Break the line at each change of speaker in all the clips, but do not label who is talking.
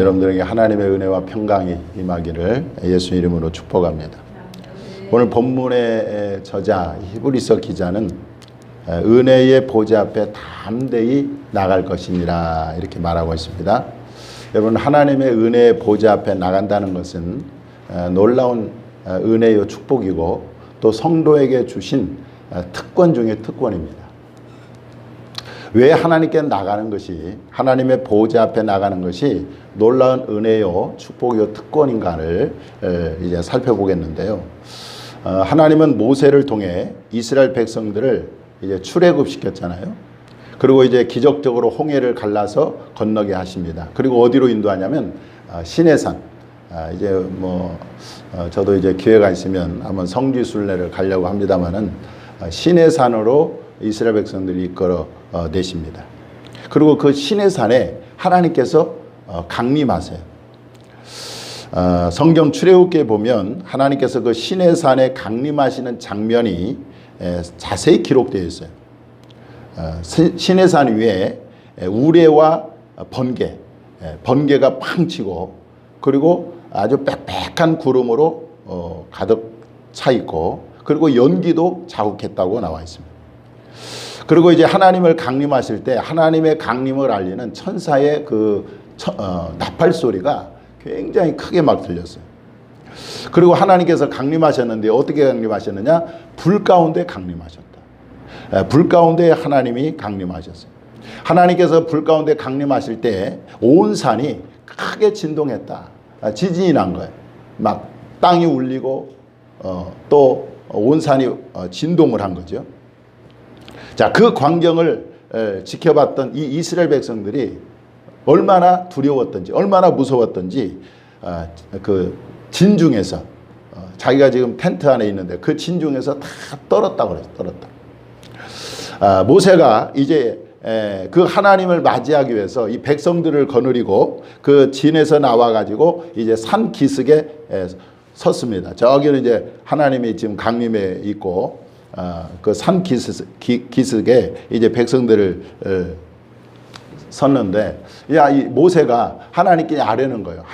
여러분들에게 하나님의 은혜와 평강이 임하기를 예수 이름으로 축복합니다. 오늘 본문의 저자 히브리서 기자는 은혜의 보좌 앞에 담대히 나갈 것이니라 이렇게 말하고 있습니다. 여러분, 하나님의 은혜의 보좌 앞에 나간다는 것은 놀라운 은혜요 축복이고 또 성도에게 주신 특권 중에 특권입니다. 왜 하나님께 나가는 것이, 하나님의 보좌 앞에 나가는 것이 놀라운 은혜요 축복이요 특권인가를 이제 살펴보겠는데요. 하나님은 모세를 통해 이스라엘 백성들을 이제 출애굽시켰잖아요. 그리고 이제 기적적으로 홍해를 갈라서 건너게 하십니다. 그리고 어디로 인도하냐면 시내산. 이제 저도 이제 기회가 있으면 한번 성지순례를 가려고 합니다만은 시내산으로 이스라엘 백성들이 이끌어 내십니다. 그리고 그 시내산에 하나님께서 강림하세요. 성경 출애굽기에 보면 하나님께서 그 시내산에 강림하시는 장면이 자세히 기록되어 있어요. 시내산 위에 우레와 번개가 팡 치고, 그리고 아주 빽빽한 구름으로 가득 차 있고, 그리고 연기도 자욱했다고 나와 있습니다. 그리고 이제 하나님을 강림하실 때 하나님의 강림을 알리는 천사의 나팔 소리가 굉장히 크게 막 들렸어요. 그리고 하나님께서 강림하셨는데 어떻게 강림하셨느냐? 불 가운데 강림하셨다. 불 가운데 하나님이 강림하셨어요. 하나님께서 불 가운데 강림하실 때 온 산이 크게 진동했다. 지진이 난 거예요. 막 땅이 울리고 또 온 산이 진동을 한 거죠. 자, 그 광경을 지켜봤던 이 이스라엘 백성들이 얼마나 두려웠던지, 얼마나 무서웠던지 그 진중에서 자기가 지금 텐트 안에 있는데 그 진중에서 다 떨었다고 그랬어요. 떨었다. 모세가 이제 그 하나님을 맞이하기 위해서 이 백성들을 거느리고 그 진에서 나와 가지고 이제 산 기슭에 섰습니다. 저기는 이제 하나님이 지금 강림해 있고 그 산 기슭에 이제 백성들을 섰는데, 이 모세가 하나님께 아뢰는 거예요.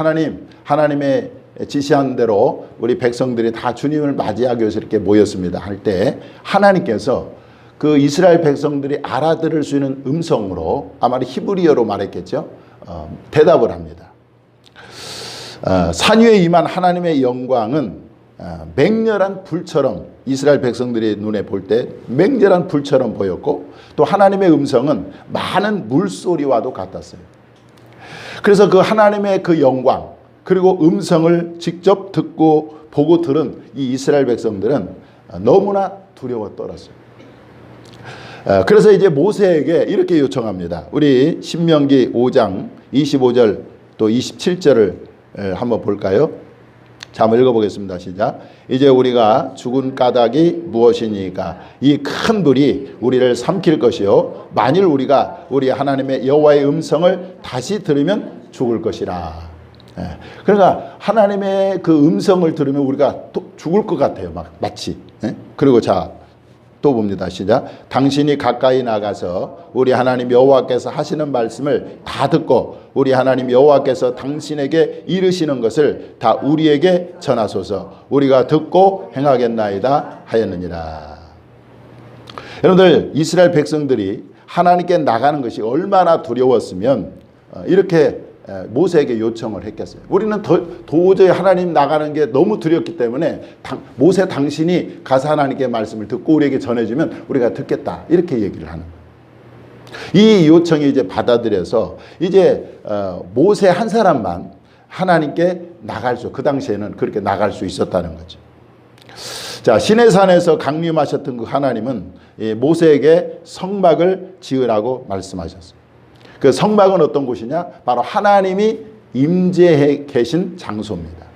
하나님의 지시한 대로 우리 백성들이 다 주님을 맞이하기 위해서 이렇게 모였습니다. 할 때 하나님께서 그 이스라엘 백성들이 알아들을 수 있는 음성으로, 아마 히브리어로 말했겠죠. 대답을 합니다. 산 위에 임한 하나님의 영광은 맹렬한 불처럼, 이스라엘 백성들이 눈에 볼 때 맹렬한 불처럼 보였고, 또 하나님의 음성은 많은 물소리와도 같았어요. 그래서 그 하나님의 그 영광 그리고 음성을 직접 듣고 보고 들은 이 이스라엘 백성들은 너무나 두려워 떨었어요. 그래서 이제 모세에게 이렇게 요청합니다. 우리 신명기 5장 25절 또 27절을 한번 볼까요? 자, 한번 읽어보겠습니다. 시작. 이제 우리가 죽은 까닭이 무엇이니까? 이 큰 불이 우리를 삼킬 것이요, 만일 우리가 우리 하나님의 여호와의 음성을 다시 들으면 죽을 것이라. 그러니까 하나님의 그 음성을 들으면 우리가 또 죽을 것 같아요. 마치. 그리고 자, 또 봅니다. 시작. 당신이 가까이 나가서 우리 하나님 여호와께서 하시는 말씀을 다 듣고 우리 하나님 여호와께서 당신에게 이르시는 것을 다 우리에게 전하소서. 우리가 듣고 행하겠나이다 하였느니라. 여러분들, 이스라엘 백성들이 하나님께 나가는 것이 얼마나 두려웠으면 이렇게 모세에게 요청을 했겠어요. 우리는 도저히 하나님 나가는 게 너무 두렵기 때문에 모세 당신이 가서 하나님께 말씀을 듣고 우리에게 전해주면 우리가 듣겠다, 이렇게 얘기를 하는 거예요. 이 요청이 이제 받아들여서 이제 모세 한 사람만 하나님께 그 당시에는 그렇게 나갈 수 있었다는 거죠. 자, 시내산에서 강림하셨던 그 하나님은 모세에게 성막을 지으라고 말씀하셨어요. 그 성막은 어떤 곳이냐? 바로 하나님이 임재해 계신 장소입니다.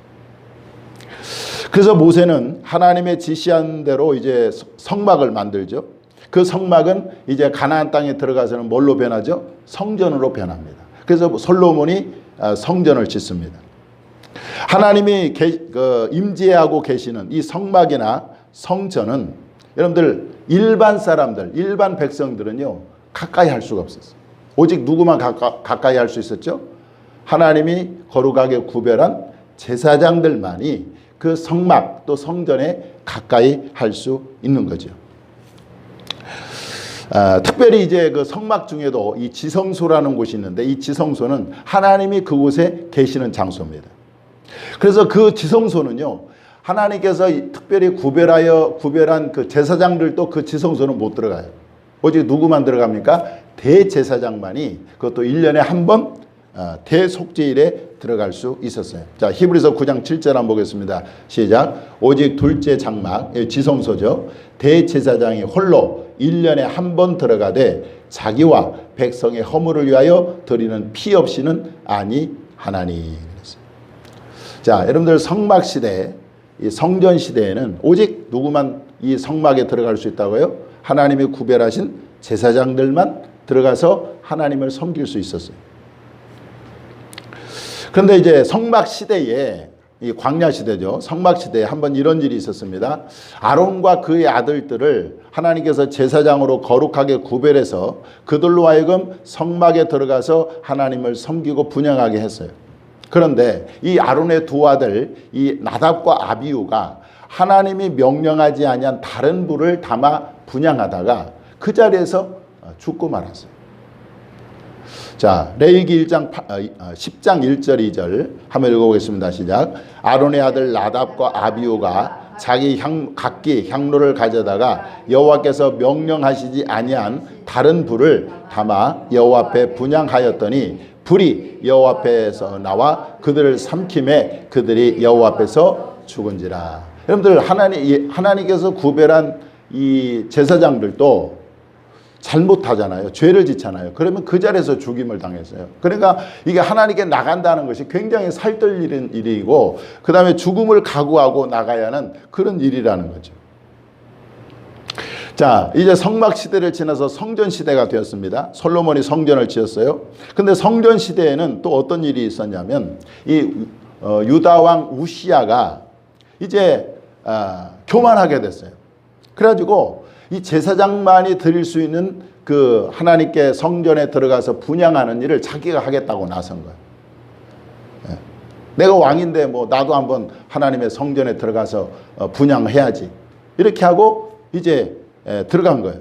그래서 모세는 하나님의 지시한 대로 이제 성막을 만들죠. 그 성막은 이제 가나안 땅에 들어가서는 뭘로 변하죠? 성전으로 변합니다. 그래서 솔로몬이 성전을 짓습니다. 하나님이 임재하고 계시는 이 성막이나 성전은 여러분들 일반 사람들, 일반 백성들은요 가까이 할 수가 없었어요. 오직 누구만 가까이 할 수 있었죠? 하나님이 거룩하게 구별한 제사장들만이 그 성막 또 성전에 가까이 할 수 있는 거죠. 특별히 이제 그 성막 중에도 이 지성소라는 곳이 있는데, 이 지성소는 하나님이 그곳에 계시는 장소입니다. 그래서 그 지성소는요, 하나님께서 특별히 구별한 그 제사장들도 그 지성소는 못 들어가요. 오직 누구만 들어갑니까? 대제사장만이, 그것도 1년에 한 번 대속죄일에 들어갈 수 있었어요. 자, 히브리서 9장 7절 한번 보겠습니다. 시작. 오직 둘째 장막, 지성소죠. 대제사장이 홀로 1년에 한 번 들어가되 자기와 백성의 허물을 위하여 드리는 피 없이는 아니하나니. 자, 여러분들 성막 시대, 이 성전 시대에는 오직 누구만 이 성막에 들어갈 수 있다고요? 하나님이 구별하신 제사장들만 들어가서 하나님을 섬길 수 있었어요. 그런데 이제 성막 시대에, 이 광야 시대죠. 성막 시대에 한번 이런 일이 있었습니다. 아론과 그의 아들들을 하나님께서 제사장으로 거룩하게 구별해서 그들로 하여금 성막에 들어가서 하나님을 섬기고 분향하게 했어요. 그런데 이 아론의 두 아들, 이 나답과 아비후가 하나님이 명령하지 아니한 다른 불을 담아 분향하다가 그 자리에서 죽고 말았어요. 자, 레위기 10장 1절 2절 한번 읽어보겠습니다. 시작. 아론의 아들 나답과 아비후가 자기 각기 향로를 가져다가 여호와께서 명령하시지 아니한 다른 불을 담아 여호와 앞에 분향하였더니 불이 여호와 앞에서 나와 그들을 삼킴에 그들이 여호와 앞에서 죽은지라. 여러분들, 하나님께서 구별한 이 제사장들도 잘못하잖아요. 죄를 짓잖아요. 그러면 그 자리에서 죽임을 당했어요. 그러니까 이게 하나님께 나간다는 것이 굉장히 살뜰 일이고, 그 다음에 죽음을 각오하고 나가야 하는 그런 일이라는 거죠. 자, 이제 성막 시대를 지나서 성전 시대가 되었습니다. 솔로몬이 성전을 지었어요. 근데 성전 시대에는 또 어떤 일이 있었냐면, 이 유다 왕 우시야가 이제 교만하게 됐어요. 그래가지고 이 제사장만이 드릴 수 있는 그 하나님께 성전에 들어가서 분향하는 일을 자기가 하겠다고 나선 거예요. 내가 왕인데 뭐 나도 한번 하나님의 성전에 들어가서 분향해야지. 이렇게 하고 이제 들어간 거예요.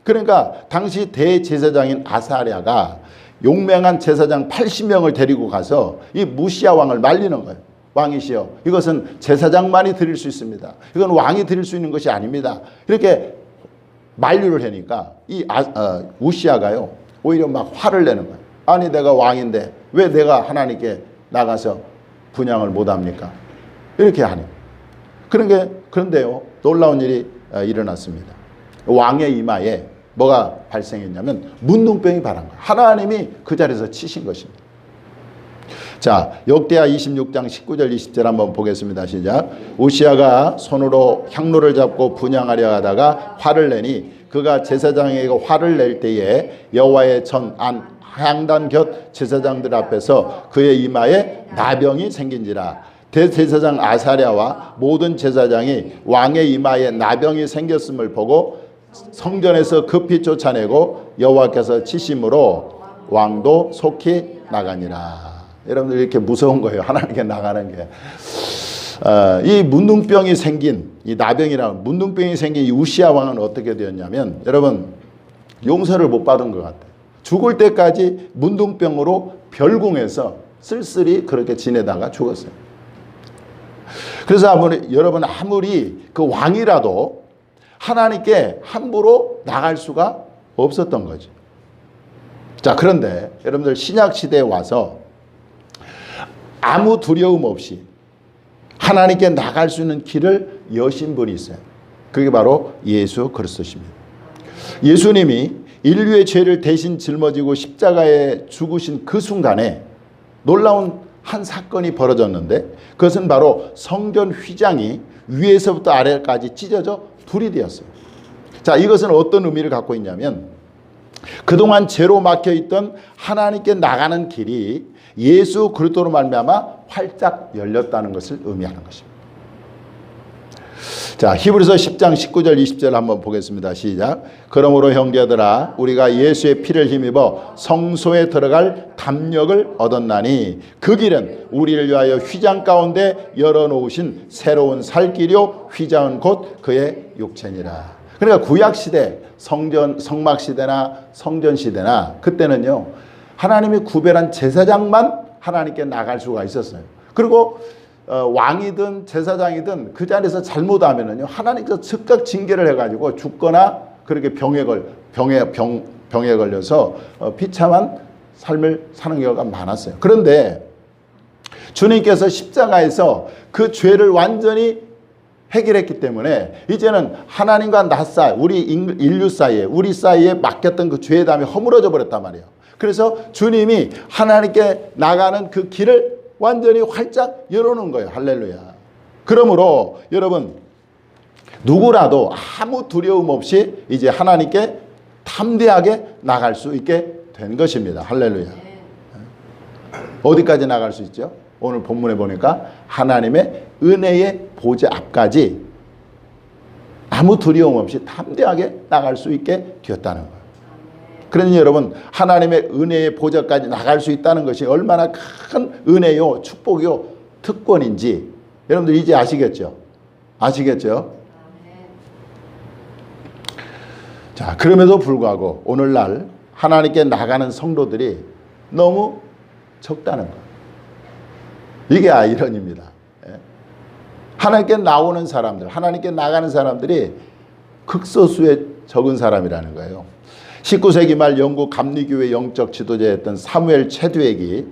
그러니까 당시 대제사장인 아사랴가 용맹한 제사장 80명을 데리고 가서 이 무시야 왕을 말리는 거예요. 왕이시여, 이것은 제사장만이 드릴 수 있습니다. 이건 왕이 드릴 수 있는 것이 아닙니다. 이렇게 만류를 하니까 이 우시야가요, 오히려 막 화를 내는 거예요. 아니, 내가 왕인데 왜 내가 하나님께 나가서 분향을 못합니까? 이렇게 하니. 그런데요, 놀라운 일이 일어났습니다. 왕의 이마에 뭐가 발생했냐면 문둥병이 발한 거예요. 하나님이 그 자리에서 치신 것입니다. 자, 역대하 26장 19절 20절 한번 보겠습니다. 시작. 우시야가 손으로 향로를 잡고 분향하려 하다가 화를 내니 그가 제사장에게 화를 낼 때에 여호와의 전 안 향단 곁 제사장들 앞에서 그의 이마에 나병이 생긴지라. 대제사장 아사랴와 모든 제사장이 왕의 이마에 나병이 생겼음을 보고 성전에서 급히 쫓아내고 여호와께서 치심으로 왕도 속히 나가니라. 여러분들, 이렇게 무서운 거예요. 하나님께 나가는 게. 이 문둥병이 생긴, 이 나병이라는 문둥병이 생긴 이 우시야 왕은 어떻게 되었냐면, 여러분, 용서를 못 받은 것 같아요. 죽을 때까지 문둥병으로 별궁에서 쓸쓸히 그렇게 지내다가 죽었어요. 그래서 여러분, 아무리 그 왕이라도 하나님께 함부로 나갈 수가 없었던 거죠. 자, 그런데 여러분들, 신약 시대에 와서 아무 두려움 없이 하나님께 나갈 수 있는 길을 여신 분이 있어요. 그게 바로 예수 그리스도십니다. 예수님이 인류의 죄를 대신 짊어지고 십자가에 죽으신 그 순간에 놀라운 한 사건이 벌어졌는데, 그것은 바로 성전 휘장이 위에서부터 아래까지 찢어져 둘이 되었어요. 자, 이것은 어떤 의미를 갖고 있냐면, 그동안 죄로 막혀있던 하나님께 나가는 길이 예수 그리스도로 말미암아 활짝 열렸다는 것을 의미하는 것입니다. 자, 히브리서 10장 19절 20절 한번 보겠습니다. 시작. 그러므로 형제들아 우리가 예수의 피를 힘입어 성소에 들어갈 담력을 얻었나니 그 길은 우리를 위하여 휘장 가운데 열어놓으신 새로운 살 길이요 휘장은 곧 그의 육체니라. 그러니까 구약시대 성막시대나 성전시대나 그때는요 하나님이 구별한 제사장만 하나님께 나갈 수가 있었어요. 그리고 왕이든 제사장이든 그 자리에서 잘못하면은요 하나님께서 즉각 징계를 해가지고 죽거나 그렇게 병에 걸려서 비참한 삶을 사는 경우가 많았어요. 그런데 주님께서 십자가에서 그 죄를 완전히 해결했기 때문에 이제는 하나님과 나 사이, 우리 인류 사이에, 우리 사이에 맡겼던 그 죄의 담이 허물어져 버렸단 말이에요. 그래서 주님이 하나님께 나가는 그 길을 완전히 활짝 열어놓은 거예요. 할렐루야. 그러므로 여러분 누구라도 아무 두려움 없이 이제 하나님께 담대하게 나갈 수 있게 된 것입니다. 할렐루야. 어디까지 나갈 수 있죠? 오늘 본문에 보니까 하나님의 은혜의 보좌 앞까지 아무 두려움 없이 담대하게 나갈 수 있게 되었다는 거예요. 그러니 여러분 하나님의 은혜의 보좌까지 나갈 수 있다는 것이 얼마나 큰 은혜요 축복이요 특권인지 여러분들 이제 아시겠죠? 아시겠죠? 자, 그럼에도 불구하고 오늘날 하나님께 나가는 성도들이 너무 적다는 거예요. 이게 아이러니입니다. 하나님께 나오는 사람들, 하나님께 나가는 사람들이 극소수에 적은 사람이라는 거예요. 19세기 말 영국 감리교회 영적 지도자였던 사무엘 체드웩이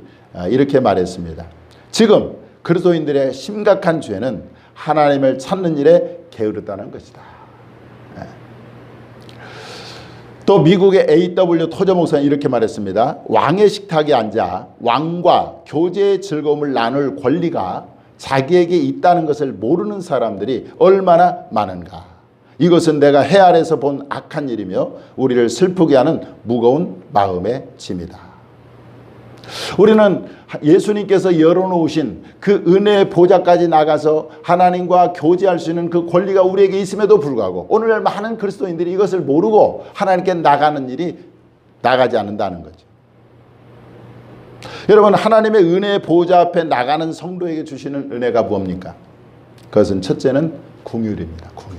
이렇게 말했습니다. 지금 그리스도인들의 심각한 죄는 하나님을 찾는 일에 게으르다는 것이다. 또 미국의 A.W. 토저 목사는 이렇게 말했습니다. 왕의 식탁에 앉아 왕과 교제의 즐거움을 나눌 권리가 자기에게 있다는 것을 모르는 사람들이 얼마나 많은가. 이것은 내가 해 아래서 본 악한 일이며 우리를 슬프게 하는 무거운 마음의 짐이다. 우리는 예수님께서 열어놓으신 그 은혜의 보좌까지 나가서 하나님과 교제할 수 있는 그 권리가 우리에게 있음에도 불구하고 오늘날 많은 그리스도인들이 이것을 모르고 하나님께 나가는 일이 나가지 않는다는 거죠. 여러분 하나님의 은혜의 보좌 앞에 나가는 성도에게 주시는 은혜가 무엇입니까? 그것은 첫째는 긍휼입니다. 긍휼.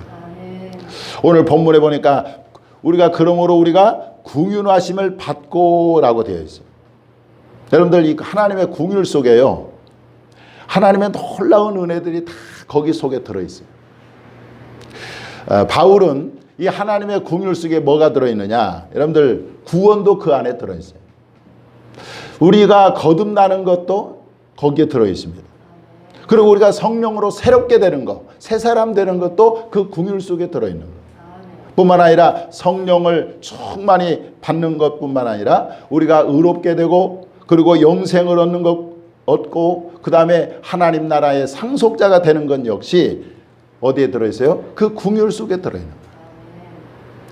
오늘 본문에 보니까 그러므로 우리가 긍휼하심을 받고라고 되어 있어요. 여러분들 이 하나님의 긍휼 속에요 하나님의 놀라운 은혜들이 다 거기 속에 들어있어요. 바울은 이 하나님의 긍휼 속에 뭐가 들어있느냐, 여러분들 구원도 그 안에 들어있어요. 우리가 거듭나는 것도 거기에 들어있습니다. 그리고 우리가 성령으로 새롭게 되는 것, 새 사람 되는 것도 그 긍휼 속에 들어있는 거예요. 뿐만 아니라 성령을 충만히 받는 것뿐만 아니라 우리가 의롭게 되고 그리고 영생을 얻고 그 다음에 하나님 나라의 상속자가 되는 것 역시 어디에 들어있어요? 그 긍휼 속에 들어있는 거예요.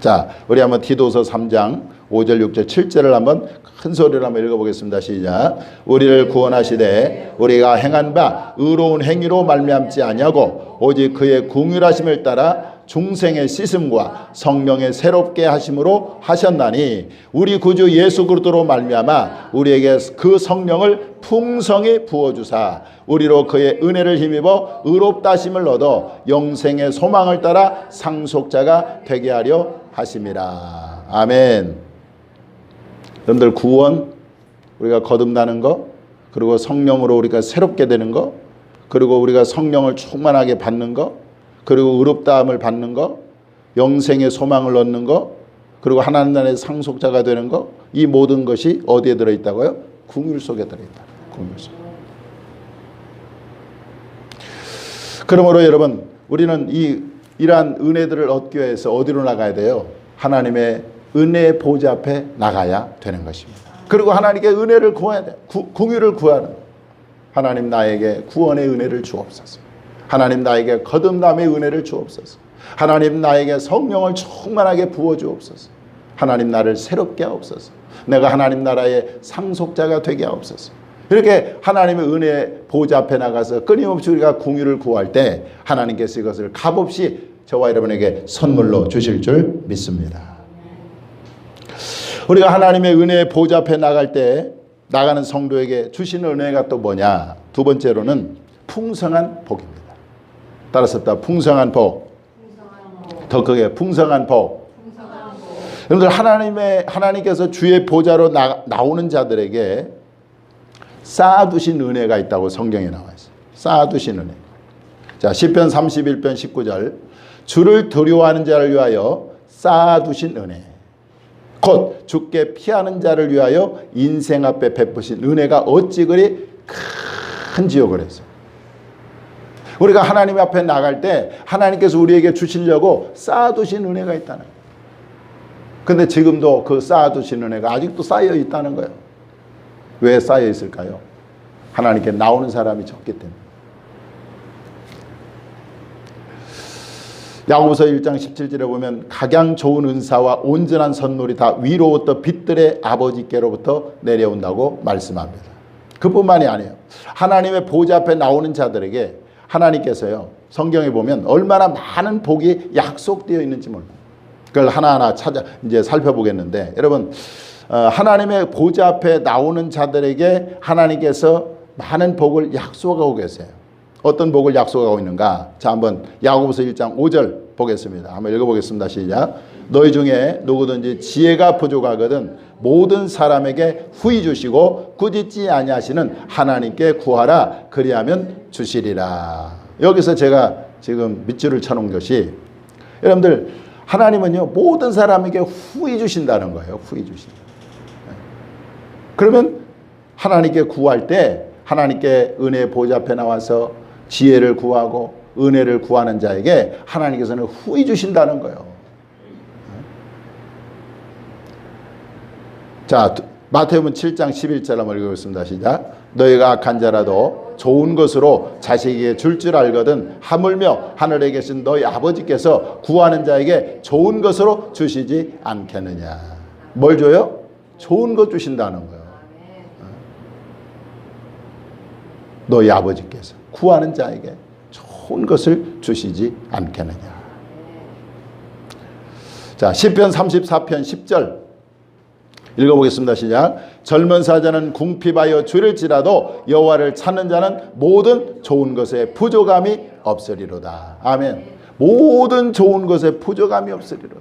자, 우리 한번 디도서 3장 5절 6절 7절을 한번 큰 소리로 한번 읽어보겠습니다. 시작. 우리를 구원하시되 우리가 행한 바 의로운 행위로 말미암지 아니하고 오직 그의 긍휼하심을 따라 중생의 씻음과 성령의 새롭게 하심으로 하셨나니 우리 구주 예수 그리스도로 말미암아 우리에게 그 성령을 풍성히 부어주사 우리로 그의 은혜를 힘입어 의롭다 하심을 얻어 영생의 소망을 따라 상속자가 되게 하려 하심이라. 아멘. 여러분들 구원, 우리가 거듭나는 것, 그리고 성령으로 우리가 새롭게 되는 것, 그리고 우리가 성령을 충만하게 받는 것, 그리고 의롭다함을 받는 것, 영생의 소망을 얻는 것, 그리고 하나님 나라의 상속자가 되는 것, 이 모든 것이 어디에 들어있다고요? 긍휼 속에 들어있다. 긍휼 속에. 그러므로 여러분 우리는 이러한 은혜들을 얻기 위해서 어디로 나가야 돼요? 하나님의 은혜의 보좌 앞에 나가야 되는 것입니다. 그리고 하나님께 은혜를 구해야 돼요. 긍휼을 구하는. 하나님 나에게 구원의 은혜를 주옵소서. 하나님 나에게 거듭남의 은혜를 주옵소서. 하나님 나에게 성령을 충만하게 부어주옵소서. 하나님 나를 새롭게 하옵소서. 내가 하나님 나라의 상속자가 되게 하옵소서. 이렇게 하나님의 은혜 보좌 앞에 나가서 끊임없이 우리가 궁유를 구할 때 하나님께서 이것을 값없이 저와 여러분에게 선물로 주실 줄 믿습니다. 우리가 하나님의 은혜 보좌 앞에 나갈 때 나가는 성도에게 주시는 은혜가 또 뭐냐? 두 번째로는 풍성한 복입니다. 따라서 풍성한 복. 더 크게 풍성한 복. 여러분들 하나님께서 주의 보좌로 나오는 자들에게 쌓아두신 은혜가 있다고 성경에 나와 있어요. 쌓아두신 은혜. 자, 시편 31편 19절. 주를 두려워하는 자를 위하여 쌓아두신 은혜. 곧 주께 피하는 자를 위하여 인생 앞에 베푸신 은혜가 어찌 그리 큰지요 그랬어요. 우리가 하나님 앞에 나갈 때 하나님께서 우리에게 주시려고 쌓아두신 은혜가 있다는 거예요. 근데 지금도 그 쌓아두신 은혜가 아직도 쌓여 있다는 거예요. 왜 쌓여 있을까요? 하나님께 나오는 사람이 적기 때문에. 야고보서 1장 17절에 보면 각양 좋은 은사와 온전한 선물이 다 위로부터 빛들의 아버지께로부터 내려온다고 말씀합니다. 그뿐만이 아니에요. 하나님의 보좌 앞에 나오는 자들에게 하나님께서요, 성경에 보면 얼마나 많은 복이 약속되어 있는지 몰라요. 그걸 하나하나 이제 살펴보겠는데, 여러분, 하나님의 보좌 앞에 나오는 자들에게 하나님께서 많은 복을 약속하고 계세요. 어떤 복을 약속하고 있는가? 자, 한번 야고보서 1장 5절 보겠습니다. 한번 읽어보겠습니다. 시작. 너희 중에 누구든지 지혜가 부족하거든 모든 사람에게 후히 주시고 꾸짖지 아니하시는 하나님께 구하라. 그리하면 주시리라. 여기서 제가 지금 밑줄을 쳐놓은 것이, 여러분들, 하나님은요 모든 사람에게 후히 주신다는 거예요. 후히 주신다. 그러면 하나님께 구할 때 하나님께 은혜 보좌 앞에 나와서 지혜를 구하고 은혜를 구하는 자에게 하나님께서는 후히 주신다는 거예요. 자, 마태복음 7장 11절 한번 읽어보겠습니다. 시작. 너희가 악한 자라도 좋은 것으로 자식에게 줄 줄 알거든 하물며 하늘에 계신 너희 아버지께서 구하는 자에게 좋은 것으로 주시지 않겠느냐. 뭘 줘요? 좋은 것 주신다는 거예요. 너희 아버지께서 구하는 자에게 좋은 것을 주시지 않겠느냐. 자, 시편 34편 10절 읽어보겠습니다. 시작. 젊은 사자는 궁핍하여 줄일지라도 여호와를 찾는 자는 모든 좋은 것에 부족함이 없으리로다. 아멘. 모든 좋은 것에 부족함이 없으리로다.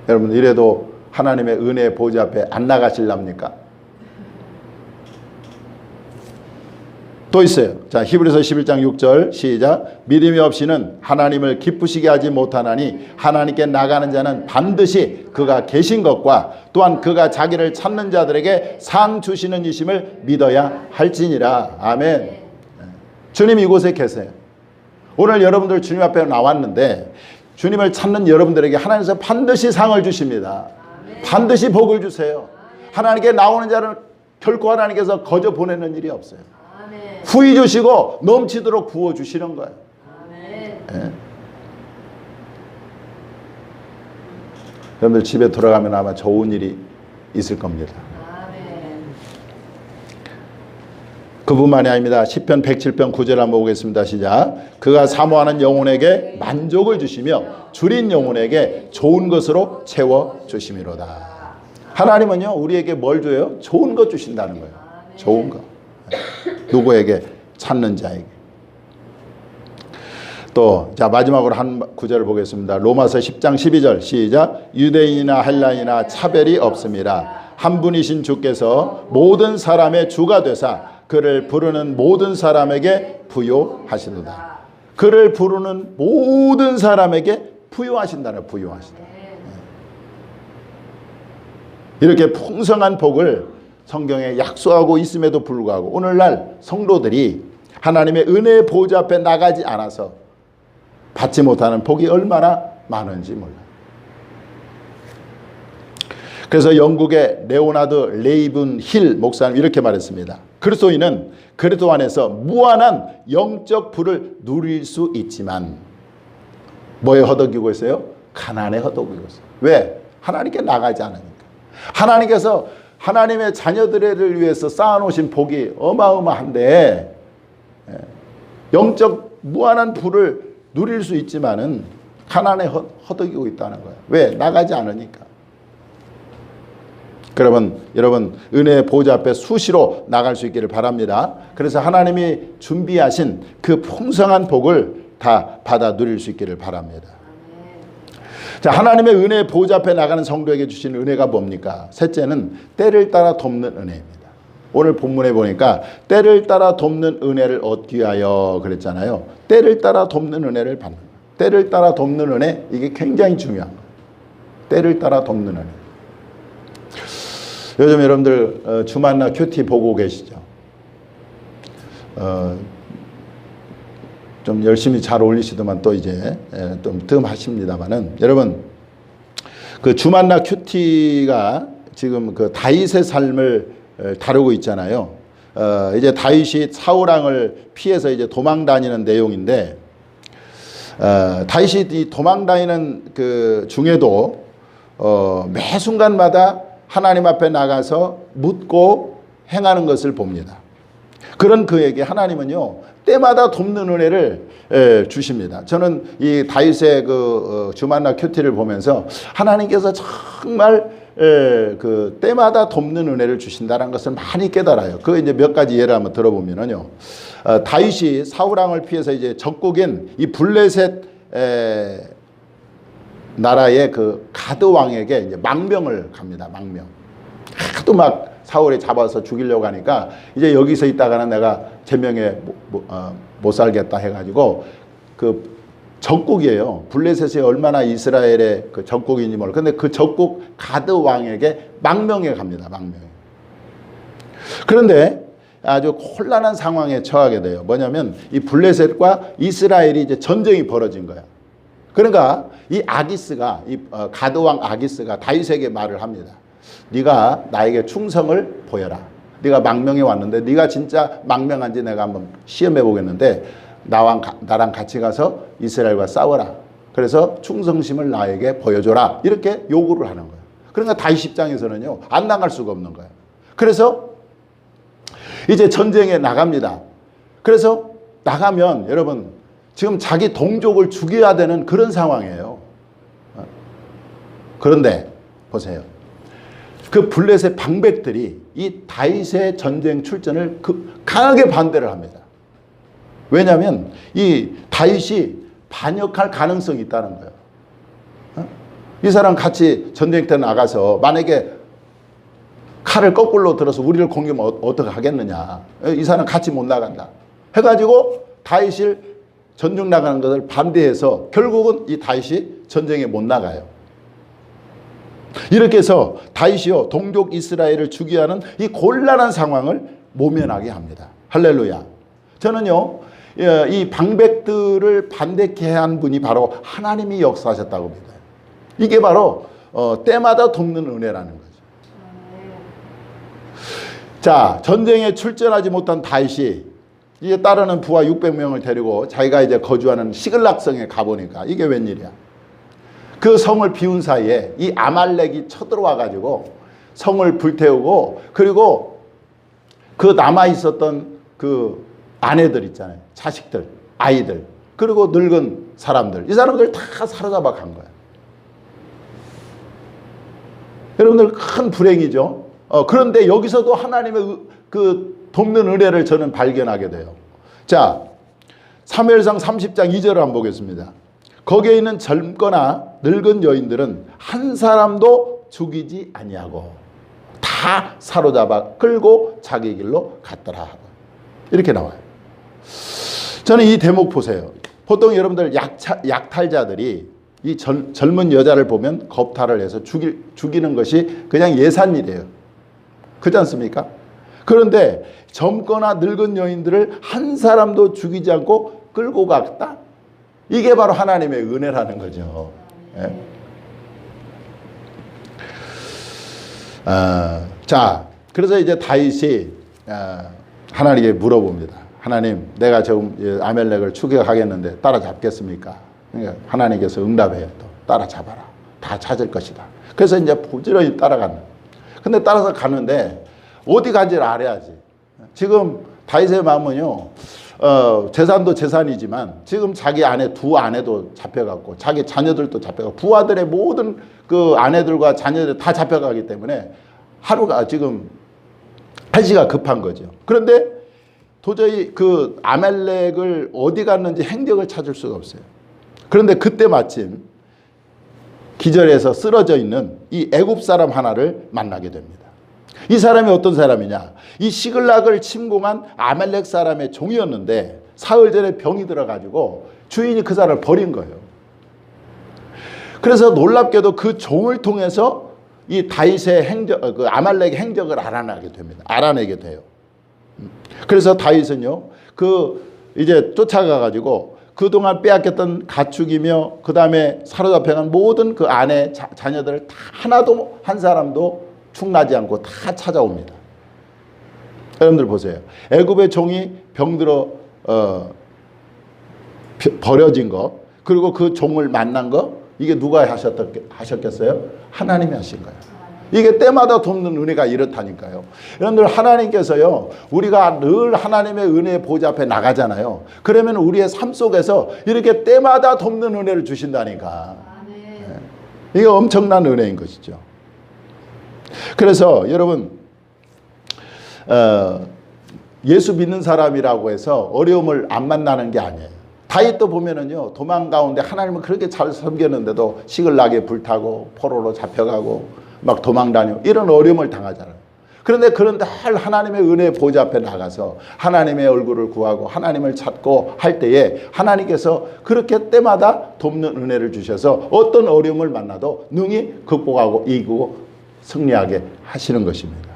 여러분, 이래도 하나님의 은혜 보좌 앞에 안 나가실랍니까? 또 있어요. 자, 히브리서 11장 6절 시작. 믿음이 없이는 하나님을 기쁘시게 하지 못하나니 하나님께 나가는 자는 반드시 그가 계신 것과 또한 그가 자기를 찾는 자들에게 상 주시는 이심을 믿어야 할지니라. 아멘. 주님 이곳에 계세요. 오늘 여러분들 주님 앞에 나왔는데 주님을 찾는 여러분들에게 하나님께서 반드시 상을 주십니다. 반드시 복을 주세요. 하나님께 나오는 자는 결코 하나님께서 거저 보내는 일이 없어요. 후히 주시고 넘치도록 부어주시는 거예요. 네. 여러분들 집에 돌아가면 아마 좋은 일이 있을 겁니다. 그뿐만이 아닙니다. 시편 107편 9절 한번 보겠습니다. 시작. 그가 사모하는 영혼에게 만족을 주시며 줄인 영혼에게 좋은 것으로 채워주심이로다. 하나님은요 우리에게 뭘 줘요? 좋은 것 주신다는 거예요. 좋은 것. 누구에게? 찾는 자에게. 또 자, 마지막으로 한 구절을 보겠습니다. 로마서 10장 12절 시작. 유대인이나 헬라인이나 차별이 없습니다. 한 분이신 주께서 모든 사람의 주가 되사 그를 부르는 모든 사람에게 부요하시도다. 그를 부르는 모든 사람에게 부요하신다는, 부요하신다. 이렇게 풍성한 복을 성경에 약속하고 있음에도 불구하고 오늘날 성도들이 하나님의 은혜의 보좌 앞에 나가지 않아서 받지 못하는 복이 얼마나 많은지 몰라요. 그래서 영국의 레오나드 레이븐 힐 목사님 이렇게 말했습니다. 그리스도인은 그리스도 안에서 무한한 영적 부를 누릴 수 있지만 뭐에 허덕이고 있어요? 가난에 허덕이고 있어요. 왜? 하나님께 나가지 않으니까. 하나님께서 하나님의 자녀들을 위해서 쌓아놓으신 복이 어마어마한데 영적 무한한 부를 누릴 수 있지만은 가난에 허덕이고 있다는 거예요. 왜? 나가지 않으니까. 그러면 여러분 은혜의 보좌 앞에 수시로 나갈 수 있기를 바랍니다. 그래서 하나님이 준비하신 그 풍성한 복을 다 받아 누릴 수 있기를 바랍니다. 자, 하나님의 은혜의 보좌 앞에 나가는 성도에게 주신 은혜가 뭡니까? 셋째는 때를 따라 돕는 은혜입니다. 오늘 본문에 보니까 때를 따라 돕는 은혜를 얻기 위하여 그랬잖아요. 때를 따라 돕는 은혜를 받는 거예요. 때를 따라 돕는 은혜, 이게 굉장히 중요한 거예요. 때를 따라 돕는 은혜. 요즘 여러분들 주만나 큐티 보고 계시죠? 좀 열심히 잘 올리시더만 또 이제 좀 뜸하십니다만은, 여러분 그 주만나 큐티가 지금 그 다윗의 삶을 다루고 있잖아요. 이제 다윗이 사울왕을 피해서 이제 도망 다니는 내용인데, 다윗이 이 도망 다니는 그 중에도 매 순간마다 하나님 앞에 나가서 묻고 행하는 것을 봅니다. 그런 그에게 하나님은요, 때마다 돕는 은혜를 주십니다. 저는 이 다윗의 그 주만나 큐티를 보면서 하나님께서 정말 그 때마다 돕는 은혜를 주신다는 것을 많이 깨달아요. 그 이제 몇 가지 예를 한번 들어보면요, 다윗이 사울왕을 피해서 이제 적국인 이 블레셋 나라의 그 가드 왕에게 이제 망명을 갑니다. 망명. 하도 막 사울이 잡아서 죽이려고 하니까 이제 여기서 있다가는 내가 제명에 못 살겠다 해가지고 그 적국이에요. 블레셋이 얼마나 이스라엘의 그 적국인지 몰라. 근데 그 적국 가드 왕에게 망명해 갑니다. 망명해. 그런데 아주 곤란한 상황에 처하게 돼요. 뭐냐면 이 블레셋과 이스라엘이 이제 전쟁이 벌어진 거야. 그러니까 이 아기스가, 이 가드 왕 아기스가 다윗에게 말을 합니다. 네가 나에게 충성을 보여라. 네가 망명해 왔는데 네가 진짜 망명한지 내가 한번 시험해 보겠는데 나랑 같이 가서 이스라엘과 싸워라. 그래서 충성심을 나에게 보여줘라. 이렇게 요구를 하는 거예요. 그러니까 다윗 입장에서는요, 안 나갈 수가 없는 거예요. 그래서 이제 전쟁에 나갑니다. 그래서 나가면 여러분 지금 자기 동족을 죽여야 되는 그런 상황이에요. 그런데 보세요. 그 블레셋 방백들이 이 다윗의 전쟁 출전을 강하게 반대를 합니다. 왜냐하면 이 다윗이 반역할 가능성이 있다는 거예요. 이 사람 같이 전쟁터 나가서 만약에 칼을 거꾸로 들어서 우리를 공격하면 어떻게 하겠느냐. 이 사람 같이 못 나간다. 해가지고 다윗을 전쟁 나가는 것을 반대해서 결국은 이 다윗이 전쟁에 못 나가요. 이렇게 해서 다윗이요, 동족 이스라엘을 죽이려 하는 이 곤란한 상황을 모면하게 합니다. 할렐루야. 저는요, 이 방백들을 반대케 한 분이 바로 하나님이 역사하셨다고 믿어요. 이게 바로 때마다 돕는 은혜라는 거죠. 자, 전쟁에 출전하지 못한 다윗이 이제 따르는 부하 600명을 데리고 자기가 이제 거주하는 시글락성에 가보니까 이게 웬일이야. 그 성을 비운 사이에 이 아말렉이 쳐들어와 가지고 성을 불태우고, 그리고 그 남아 있었던 그 아내들 있잖아요. 자식들, 아이들, 그리고 늙은 사람들, 이 사람들 다 사로잡아 간 거예요. 여러분들 큰 불행이죠. 그런데 여기서도 하나님의 그 돕는 은혜를 저는 발견하게 돼요. 자, 사무엘상 30장 2절을 한번 보겠습니다. 거기에 있는 젊거나 늙은 여인들은 한 사람도 죽이지 아니하고 다 사로잡아 끌고 자기 길로 갔더라. 이렇게 나와요. 저는 이 대목 보세요. 보통 여러분들 약탈자들이 이 젊은 여자를 보면 겁탈을 해서 죽이는 것이 그냥 예산일이에요. 그렇지 않습니까? 그런데 젊거나 늙은 여인들을 한 사람도 죽이지 않고 끌고 갔다? 이게 바로 하나님의 은혜라는 거죠. 예? 자, 그래서 이제 다윗이 하나님께 물어봅니다. 하나님, 내가 지금 아멜렉을 추격하겠는데 따라잡겠습니까? 그러니까 하나님께서 응답해요. 또 따라잡아라. 다 찾을 것이다. 그래서 이제 부지런히 따라가는. 근데 따라서 가는데 어디 간지를 알아야지. 지금 다윗의 마음은요, 재산도 재산이지만 지금 자기 아내 두 아내도 잡혀갔고 자기 자녀들도 잡혀가고 부하들의 모든 그 아내들과 자녀들 다 잡혀가기 때문에 하루가 지금 한시가 급한 거죠. 그런데 도저히 그 아말렉을 어디 갔는지 행적을 찾을 수가 없어요. 그런데 그때 마침 기절해서 쓰러져 있는 이 애굽 사람 하나를 만나게 됩니다. 이 사람이 어떤 사람이냐? 이 시글락을 침공한 아말렉 사람의 종이었는데 사흘 전에 병이 들어가지고 주인이 그 사람을 버린 거예요. 그래서 놀랍게도 그 종을 통해서 이 다윗의 행적, 그 아말렉의 행적을 알아내게 돼요. 그래서 다윗은요, 이제 쫓아가가지고 그동안 빼앗겼던 가축이며 그 다음에 사로잡혀간 모든 그 아내 자녀들을 다 하나도 한 사람도 충나지 않고 다 찾아옵니다. 여러분들 보세요. 애굽의 종이 병들어 버려진 거, 그리고 그 종을 만난 거, 이게 누가 하셨겠어요? 하나님이 하신 거예요. 이게 때마다 돕는 은혜가 이렇다니까요. 여러분들, 하나님께서요, 우리가 늘 하나님의 은혜의 보좌 앞에 나가잖아요. 그러면 우리의 삶 속에서 이렇게 때마다 돕는 은혜를 주신다니까. 네. 이게 엄청난 은혜인 것이죠. 그래서 여러분, 예수 믿는 사람이라고 해서 어려움을 안 만나는 게 아니에요. 다윗도 보면은요, 도망 가운데 하나님을 그렇게 잘 섬겼는데도 시글락에 불타고 포로로 잡혀가고 막 도망다니고 이런 어려움을 당하잖아요. 그런데 그런 날 하나님의 은혜의 보좌 앞에 나가서 하나님의 얼굴을 구하고 하나님을 찾고 할 때에 하나님께서 그렇게 때마다 돕는 은혜를 주셔서 어떤 어려움을 만나도 능히 극복하고 이기고 승리하게 하시는 것입니다.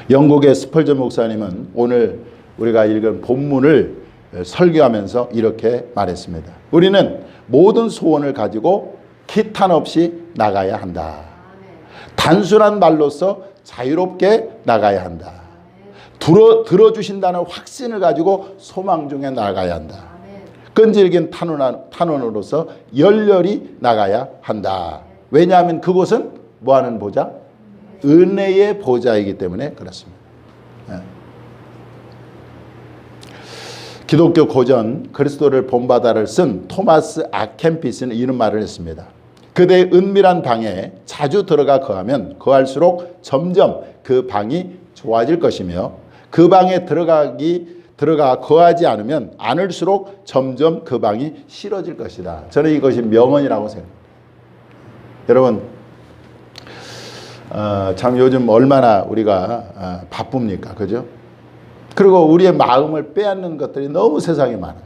영국의 스펄전 목사님은 오늘 우리가 읽은 본문을 설교하면서 이렇게 말했습니다. 우리는 모든 소원을 가지고 기탄 없이 나가야 한다. 단순한 말로서 자유롭게 나가야 한다. 들어주신다는 확신을 가지고 소망 중에 나가야 한다. 끈질긴 탄원으로서 열렬히 나가야 한다. 왜냐하면 그곳은 뭐하는 보좌? 은혜의 보좌이기 때문에 그렇습니다. 기독교 고전 그리스도를 본받아를 쓴 토마스 아켄피스는 이런 말을 했습니다. 그대의 은밀한 방에 자주 들어가 거하면 거할수록 점점 그 방이 좋아질 것이며 그 방에 들어가 거하지 않을수록 점점 그 방이 싫어질 것이다. 저는 이것이 명언이라고 생각합니다. 여러분, 참 요즘 얼마나 우리가 바쁩니까? 그죠? 그리고 우리의 마음을 빼앗는 것들이 너무 세상에 많아요.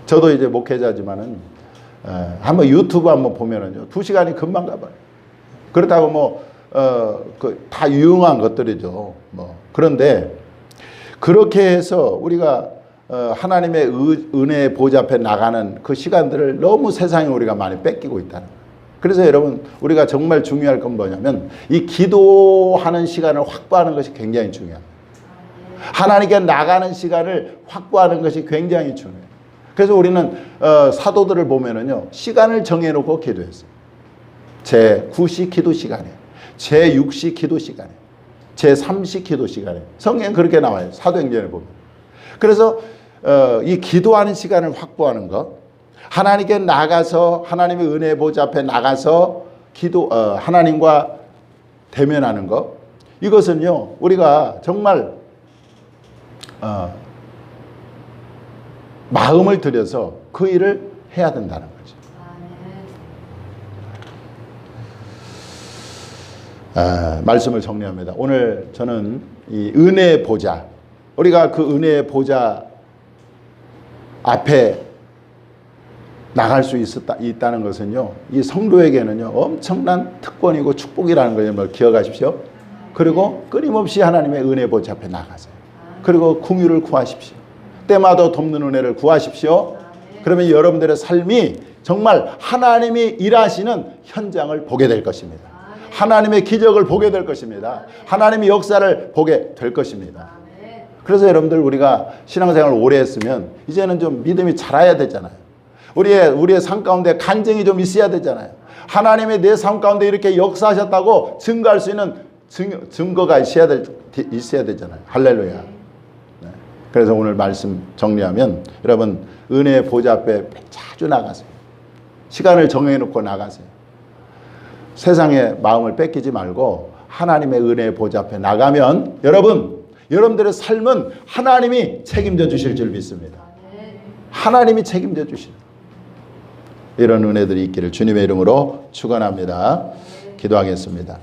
저도 이제 목회자지만은 한번 유튜브 한번 보면은요, 2시간이 금방 가봐요. 그렇다고 다 유용한 것들이죠. 그런데 그렇게 해서 우리가 하나님의 은혜의 보좌 앞에 나가는 그 시간들을 너무 세상에 우리가 많이 뺏기고 있다는 거예요. 그래서 여러분, 우리가 정말 중요할 건 뭐냐면 이 기도하는 시간을 확보하는 것이 굉장히 중요합니다. 하나님께 나가는 시간을 확보하는 것이 굉장히 중요해요. 그래서 우리는 사도들을 보면은요, 시간을 정해놓고 기도했어요. 제9시 기도 시간에, 제6시 기도 시간에, 제3시 기도 시간에. 성경에 그렇게 나와요. 사도행전을 보면. 그래서 이 기도하는 시간을 확보하는 것, 하나님께 나가서 하나님의 은혜의 보좌 앞에 나가서 하나님과 대면하는 것, 이것은요, 우리가 정말 마음을 들여서 그 일을 해야 된다는 거죠. 말씀을 정리합니다. 오늘 저는 이 은혜의 보좌, 우리가 그 은혜의 보좌 앞에 나갈 수 있다는 것은요, 이 성도에게는요, 엄청난 특권이고 축복이라는 것을 기억하십시오. 그리고 끊임없이 하나님의 은혜 보좌 앞에 나가세요. 그리고 긍휼을 구하십시오. 때마다 돕는 은혜를 구하십시오. 그러면 여러분들의 삶이 정말 하나님이 일하시는 현장을 보게 될 것입니다. 하나님의 기적을 보게 될 것입니다. 하나님의 역사를 보게 될 것입니다. 그래서 여러분들, 우리가 신앙생활을 오래 했으면 이제는 좀 믿음이 자라야 되잖아요. 우리의 삶 가운데 간증이 좀 있어야 되잖아요. 하나님의 내 삶 가운데 이렇게 역사하셨다고 증거할 수 있는 증거가 있어야 되잖아요. 할렐루야. 네. 그래서 오늘 말씀 정리하면 여러분 은혜의 보좌 앞에 자주 나가세요. 시간을 정해놓고 나가세요. 세상의 마음을 뺏기지 말고 하나님의 은혜의 보좌 앞에 나가면 여러분들의 삶은 하나님이 책임져 주실 줄 믿습니다. 하나님이 책임져 주시는 이런 은혜들이 있기를 주님의 이름으로 축원합니다. 기도하겠습니다.